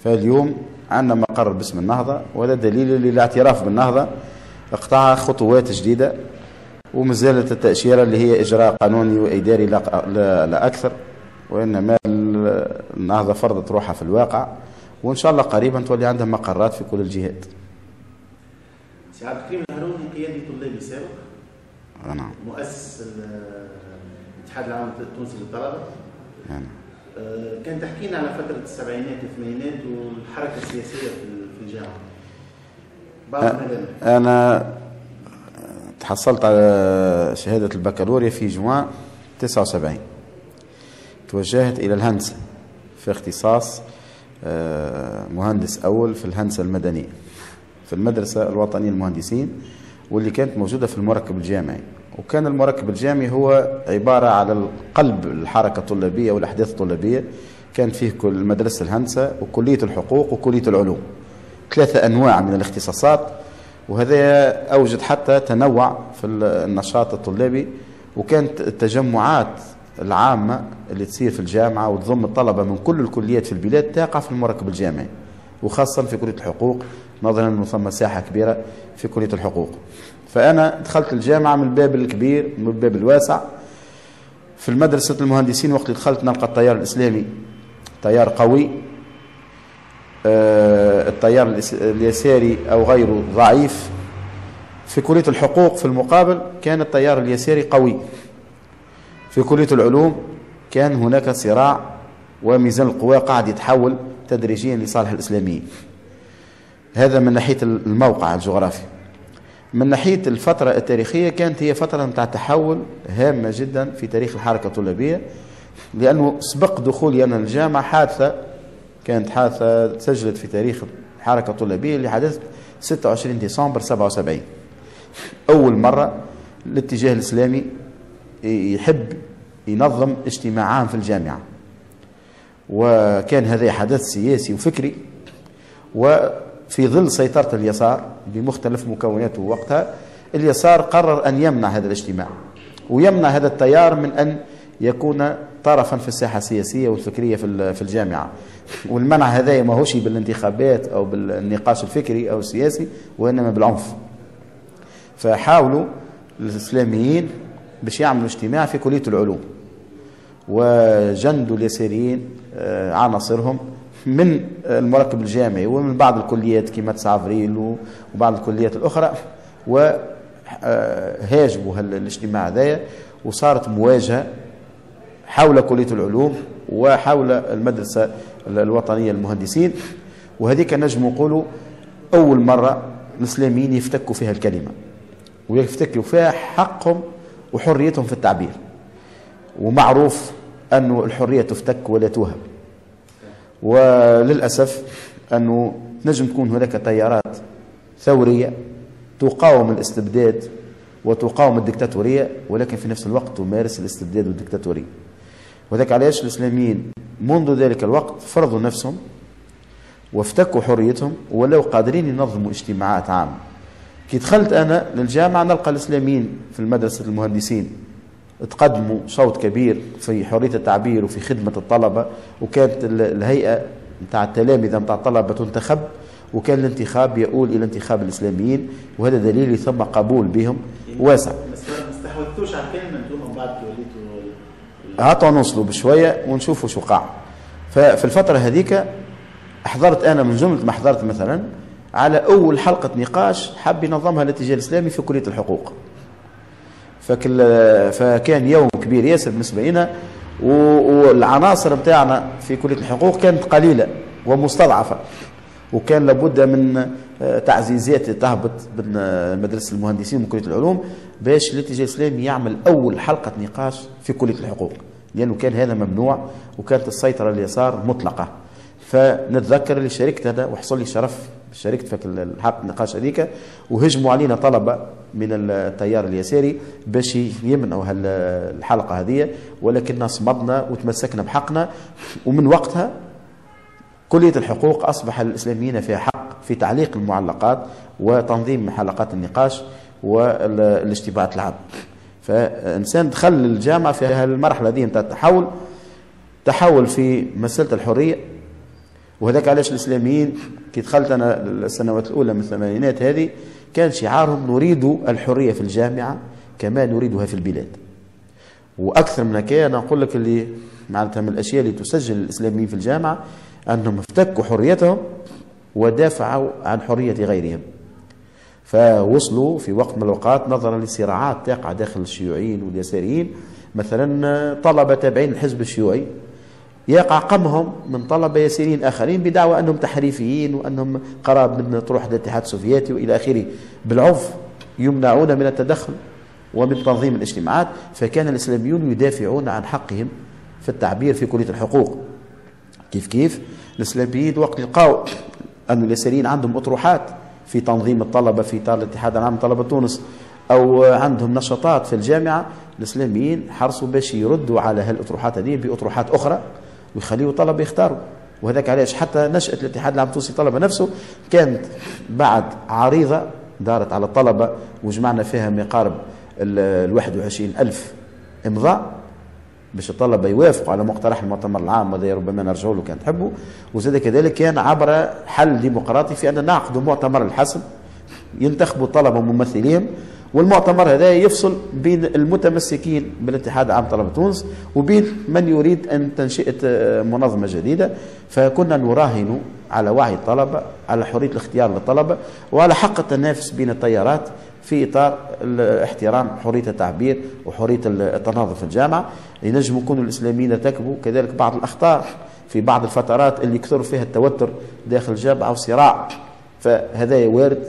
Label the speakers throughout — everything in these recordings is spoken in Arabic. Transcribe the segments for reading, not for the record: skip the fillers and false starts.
Speaker 1: فاليوم عندنا مقر باسم النهضة، وهذا دليل للاعتراف بالنهضة اقطع خطوات جديدة، ومازالت التأشيرة اللي هي إجراء قانوني وإداري لا أكثر، وإنما النهضة فرضت روحها في الواقع، وإن شاء الله قريبا تولي عندها مقرات في كل الجهات.
Speaker 2: سي عبد الكريم الهاروني قيادي طلابي سابق،
Speaker 1: نعم،
Speaker 2: مؤسس الاتحاد العام التونسي للطلبة.
Speaker 1: نعم.
Speaker 2: كان تحكي لنا على فترة السبعينات والثمانينات والحركة السياسية في الجامعة.
Speaker 1: أنا تحصلت على شهادة البكالوريا في جوان 79، توجهت إلى الهندسة في اختصاص مهندس أول في الهندسة المدنية في المدرسة الوطنية للمهندسين، واللي كانت موجودة في المركب الجامعي. وكان المركب الجامعي هو عبارة على قلب الحركة الطلابية والأحداث الطلابية. كان فيه كل مدرسة الهندسة وكلية الحقوق وكلية العلوم، 3 أنواع من الاختصاصات، وهذا أوجد حتى تنوع في النشاط الطلابي. وكانت التجمعات العامة اللي تصير في الجامعة وتضم الطلبة من كل الكليات في البلاد تقع في المركب الجامعي، وخاصة في كلية الحقوق، نظرا أنه ثم مساحة كبيرة في كلية الحقوق. فأنا دخلت الجامعة من الباب الكبير، من الباب الواسع. في المدرسة المهندسين وقت اللي دخلت نلقى التيار الإسلامي تيار قوي، التيار اليساري أو غيره ضعيف. في كلية الحقوق في المقابل كان التيار اليساري قوي. في كلية العلوم كان هناك صراع، وميزان القوى قاعد يتحول تدريجيا لصالح الإسلاميين. هذا من ناحية الموقع الجغرافي. من ناحية الفترة التاريخية كانت هي فترة متاع تحول هامة جدا في تاريخ الحركة الطلابية، لأنه سبق دخولي أنا الجامعة حادثة، كانت حادثة سجلت في تاريخ الحركة الطلابية اللي حدثت 26 ديسمبر 77. أول مرة الاتجاه الإسلامي يحب ينظم اجتماع عام في الجامعة، وكان هذا حدث سياسي وفكري، وفي ظل سيطرة اليسار بمختلف مكوناته وقتها. اليسار قرر أن يمنع هذا الاجتماع ويمنع هذا التيار من أن يكون طرفا في الساحة السياسية والفكرية في الجامعة. والمنع هذا ما هوش بالانتخابات أو بالنقاش الفكري أو السياسي، وإنما بالعنف. فحاولوا الإسلاميين باش يعملوا اجتماع في كلية العلوم، وجندوا اليساريين عناصرهم من المركب الجامعي ومن بعض الكليات كما 9 افريل وبعض الكليات الأخرى، وهاجموا الاجتماع هذايا، وصارت مواجهة حول كلية العلوم وحول المدرسة الوطنية للمهندسين. وهذيك نجم نقولوا أول مرة الإسلاميين يفتكوا فيها الكلمة، ويفتكوا فيها حقهم وحريتهم في التعبير. ومعروف أنه الحرية تفتك ولا توهب، وللأسف أنه نجم تكون هناك تيارات ثورية تقاوم الاستبداد وتقاوم الدكتاتورية، ولكن في نفس الوقت تمارس الاستبداد والدكتاتورية. وذلك علاش الإسلاميين منذ ذلك الوقت فرضوا نفسهم وافتكوا حريتهم، ولو قادرين ينظموا اجتماعات عامة. كي دخلت أنا للجامعة نلقى الإسلاميين في المدرسة المهندسين تقدموا صوت كبير في حرية التعبير وفي خدمة الطلبة، وكانت الهيئة متاع التلامذة متاع الطلبة تنتخب، وكان الانتخاب يؤول إلى انتخاب الإسلاميين، وهذا دليل ثم قبول بهم واسع.
Speaker 2: ما استحوذتوش على الكلمة انتم بعد وليتوا؟
Speaker 1: هاتوا نوصلوا بشوية ونشوفوا شو قاع. ففي الفترة هذيك حضرت أنا من جملة ما حضرت مثلا على أول حلقة نقاش حب ينظمها الاتجاه الإسلامي في كلية الحقوق. فكان يوم كبير ياسر بالنسبة لنا، والعناصر بتاعنا في كلية الحقوق كانت قليلة ومستضعفة، وكان لابد من تعزيزات تهبط من مدرسة المهندسين وكلية العلوم باش الاتجاه الإسلامي يعمل أول حلقة نقاش في كلية الحقوق، لأنه كان هذا ممنوع وكانت السيطرة اليسار مطلقة. فنتذكر اللي شاركت أنا وحصل لي شرف شاركت في الحلقة النقاش هذيك، وهجموا علينا طلبة من التيار اليساري باش يمنعوا الحلقة هذه، ولكننا صمدنا وتمسكنا بحقنا. ومن وقتها كلية الحقوق أصبح الإسلاميين فيها حق في تعليق المعلقات وتنظيم حلقات النقاش والاجتماعات العامة. فإنسان دخل الجامعة في المرحلة دي نتاع التحول، تحول في مسألة الحرية وهذاك علاش الإسلاميين كي دخلت أنا السنوات الأولى من الثمانينات هذه كان شعارهم نريد الحرية في الجامعة كما نريدها في البلاد. وأكثر من هكا أنا أقول لك اللي معناتها من الأشياء اللي تسجل الإسلاميين في الجامعة أنهم افتكوا حريتهم ودافعوا عن حرية غيرهم. فوصلوا في وقت من الأوقات نظرا لصراعات تقع داخل الشيوعيين واليساريين، مثلا طلبة تابعين الحزب الشيوعي يقع قمهم من طلبة يساريين آخرين بدعوى أنهم تحريفيين وأنهم قراب من طروح الاتحاد السوفيتي وإلى آخره، بالعنف يمنعون من التدخل ومن تنظيم الاجتماعات. فكان الإسلاميون يدافعون عن حقهم في التعبير في كلية الحقوق. كيف الإسلاميين وقت لقاوا أن اليساريين عندهم أطروحات في تنظيم الطلبة في إطار الاتحاد العام لطلبة تونس أو عندهم نشاطات في الجامعة، الإسلاميين حرصوا باش يردوا على هالأطروحات هذه بأطروحات أخرى ويخليوا الطلبة يختاروا. وهذاك علاش حتى نشأة الاتحاد العام التونسي للطلبة نفسه كانت بعد عريضة دارت على الطلبة وجمعنا فيها ما يقارب 21,000 إمضاء باش الطلبة يوافقوا على مقترح المؤتمر العام، وهذا ربما نرجعوا له كان تحبوا. وزاد كذلك كان عبر حل ديمقراطي في أن نعقد مؤتمر الحسم ينتخبوا الطلبة ممثلين، والمؤتمر هذا يفصل بين المتمسكين بالاتحاد العام طلبة تونس وبين من يريد أن تنشئة منظمة جديدة. فكنا نراهن على وعي الطلبة، على حرية الاختيار للطلبة، وعلى حق التنافس بين التيارات في إطار احترام حرية التعبير وحرية التناظر في الجامعة. ينجم يكونوا الإسلاميين ارتكبوا كذلك بعض الأخطاء في بعض الفترات اللي كثر فيها التوتر داخل الجامعة وصراع، فهذا وارد،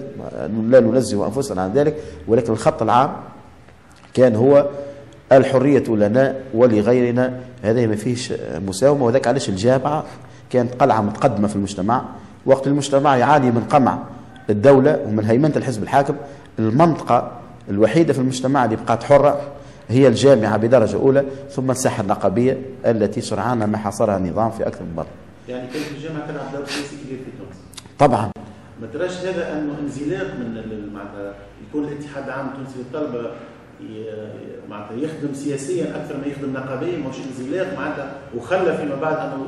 Speaker 1: لا ننزه أنفسنا عن ذلك، ولكن الخط العام كان هو الحرية لنا ولغيرنا، هذا ما فيش مساومة. وذاك علاش الجامعة كانت قلعة متقدمة في المجتمع. وقت المجتمع يعاني من قمع الدولة ومن هيمنة الحزب الحاكم، المنطقة الوحيدة في المجتمع اللي بقات حرة هي الجامعة بدرجة أولى، ثم الساحة النقابية التي سرعان ما حاصرها النظام في أكثر من مرة.
Speaker 2: يعني كانت الجامعة تلعب دور سياسي كبير في تونس.
Speaker 1: طبعا.
Speaker 2: ما تراش هذا انه انزلاق من معناتها يكون الاتحاد العام التونسي للطلبه معناتها يخدم سياسيا اكثر ما يخدم نقابيا، مش انزلاق معناتها وخلى فيما بعد انه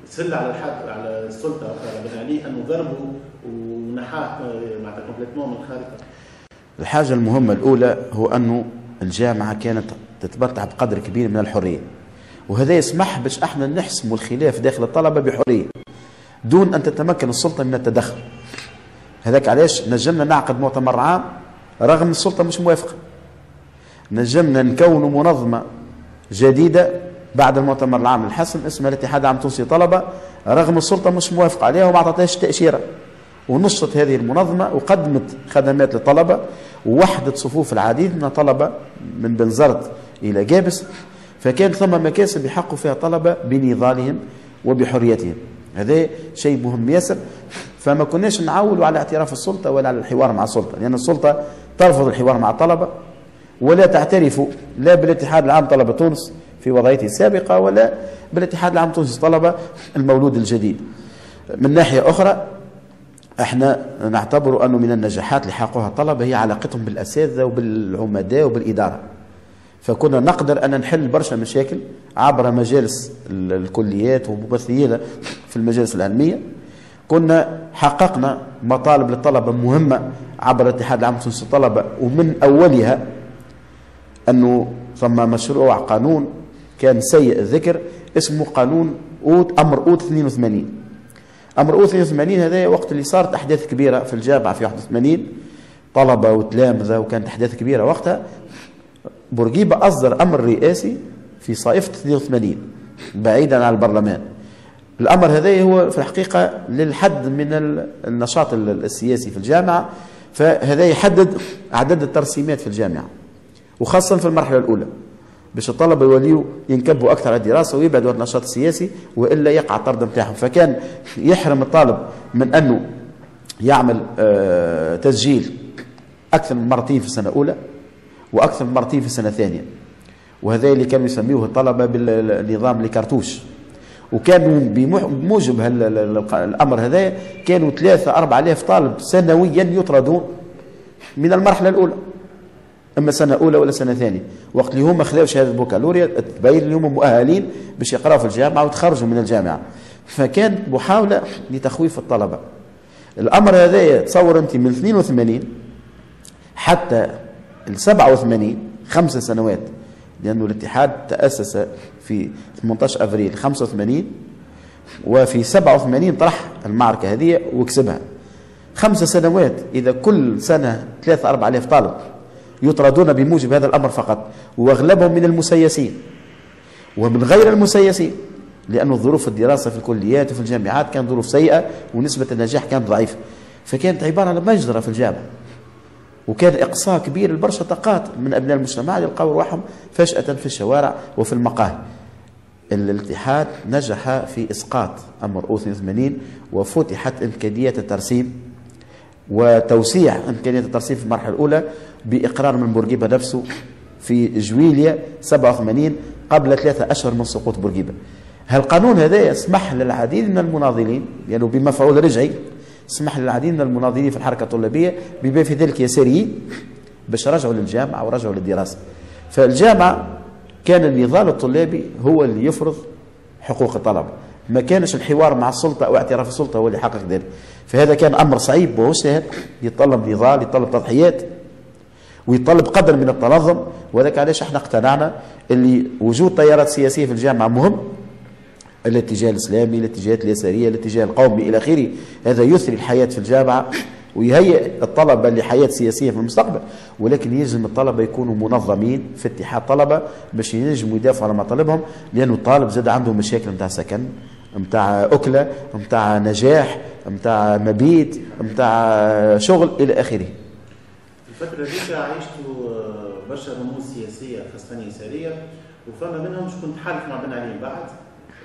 Speaker 2: سهل على على السلطه على بن علي انه ضربه ونحاه معناتها كومبليتمون من الخارطه.
Speaker 1: الحاجه المهمه الاولى هو انه الجامعه كانت تتمتع بقدر كبير من الحريه، وهذا يسمح باش احنا نحسموا الخلاف داخل الطلبه بحريه دون أن تتمكن السلطة من التدخل. هذاك علاش نجمنا نعقد مؤتمر عام رغم السلطة مش موافقة، نجمنا نكون منظمة جديدة بعد المؤتمر العام الحسم اسمها الاتحاد العام التونسي للطلبة رغم السلطة مش موافقة عليها وما عطتهاش تأشيرة، ونشطت هذه المنظمة وقدمت خدمات للطلبة ووحدت صفوف العديد من الطلبة من بنزرت إلى جابس، فكان ثم مكاسب يحقوا فيها الطلبة بنضالهم وبحريتهم. هذا شيء مهم ياسر. فما كناش نعولوا على اعتراف السلطة ولا على الحوار مع السلطة، لأن السلطة ترفض الحوار مع الطلبة ولا تعترف لا بالاتحاد العام طلبة تونس في وضعيته السابقة ولا بالاتحاد العام التونسي للطلبة المولود الجديد. من ناحية أخرى احنا نعتبر أنه من النجاحات اللي حققوها الطلبة هي علاقتهم بالأساتذة وبالعمداء وبالإدارة، فكنا نقدر أن نحل برشا مشاكل عبر مجالس الكليات وممثليها في المجالس العلمية. كنا حققنا مطالب للطلبة مهمة عبر الاتحاد العام التونسي للطلبة، ومن أولها أنه ثم مشروع قانون كان سيء الذكر اسمه قانون أمر أوت 82. أمر أوت 82 هذا وقت اللي صارت أحداث كبيرة في الجامعة في 81 طلبة وتلامذة، وكانت أحداث كبيرة وقتها. بورقيبة أصدر أمر رئاسي في صيفة 82 بعيدا عن البرلمان. الأمر هذا هو في الحقيقة للحد من النشاط السياسي في الجامعة، فهذا يحدد عدد الترسيمات في الجامعة وخاصة في المرحلة الأولى باش الطلبة يوليوا ينكبوا أكثر على الدراسة ويبعدوا عن النشاط السياسي وإلا يقع الطرد نتاعهم. فكان يحرم الطالب من أنه يعمل تسجيل أكثر من مرتين في السنة الأولى وأكثر من مرتين في السنة الثانية، وهذا اللي كانوا يسميوه الطلبة بالنظام الكارتوش. وكانوا بموجب الأمر هذا كانوا 3-4 طالب سنويا يطردون من المرحلة الأولى، إما سنة أولى ولا سنة ثانية، وقت اللي هم خذوا شهادة بوكالوريا تبين اللي هم مؤهلين باش يقراوا في الجامعة وتخرجوا من الجامعة. فكانت محاولة لتخويف الطلبة. الأمر هذا تصور أنت من 82 حتى 87 5 سنوات، لأنه الاتحاد تأسس في 18 أفريل 85، وفي 87 طرح المعركة هذه وكسبها. 5 سنوات، إذا كل سنة 3-4 آلاف طالب يطردون بموجب هذا الأمر فقط، وأغلبهم من المسيسين ومن غير المسيسين، لأن ظروف الدراسة في الكليات وفي الجامعات كانت ظروف سيئة ونسبة النجاح كانت ضعيفة، فكانت عبارة عن مجزرة في الجامعة، وكان إقصاء كبير لبرشا طاقات من أبناء المجتمع يلقوا روحهم فجأة في الشوارع وفي المقاهي. الاتحاد نجح في إسقاط أمر أو 82، وفتحت إمكانيات الترسيم وتوسيع إمكانيات الترسيم في المرحلة الأولى بإقرار من بورقيبة نفسه في جويلية 87 قبل 3 أشهر من سقوط بورقيبة. هالقانون هذا يسمح للعديد من المناضلين، يعني بمفعول رجعي، سمح للعديد من المناضلين في الحركة الطلابية بما في ذلك يساريين باش رجعوا للجامعة ورجعوا للدراسة. فالجامعة كان النضال الطلابي هو اللي يفرض حقوق الطلبة، ما كانش الحوار مع السلطة أو اعتراف السلطة هو اللي يحقق ذلك. فهذا كان أمر صعيب وهو سهل، يتطلب نضال، يتطلب تضحيات، ويتطلب قدر من التنظم. وذلك علاش احنا اقتنعنا اللي وجود تيارات سياسية في الجامعة مهم، الاتجاه الإسلامي، الاتجاهات اليسارية، الاتجاه القومي إلى آخره، هذا يثري الحياة في الجامعة ويهيئ الطلبة لحياة سياسية في المستقبل. ولكن يلزم الطلبة يكونوا منظمين في اتحاد طلبة باش ينجموا يدافعوا على مطالبهم، لأنه الطالب زاد عنده مشاكل نتاع سكن، نتاع أكلة، نتاع نجاح، نتاع مبيت، نتاع شغل إلى آخره.
Speaker 2: في الفترة ديك عيشتوا برشا رموز سياسية خاصة يسارية، وفما منهم شكون تحالف مع بن علي بعد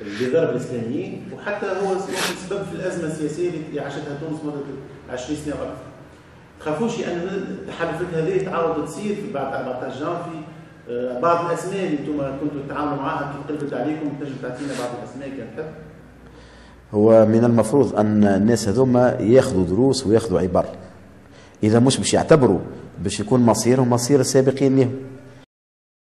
Speaker 2: اللي ضرب الاسلاميين، وحتى هو ممكن سبب في الازمه السياسيه اللي عاشتها تونس مده 20 سنه واكثر. تخافوش ان التحالفات هذه تعاود تصير في بعد 14 جانفي؟ بعض الاسماء اللي انتم كنتوا تتعاملوا معها كيف قلبت عليكم، تنجم تعطينا بعض الاسماء كان تحب؟
Speaker 1: هو من المفروض ان الناس هذوما ياخذوا دروس وياخذوا عبر، اذا مش باش يعتبروا باش يكون مصيرهم مصير السابقين لهم.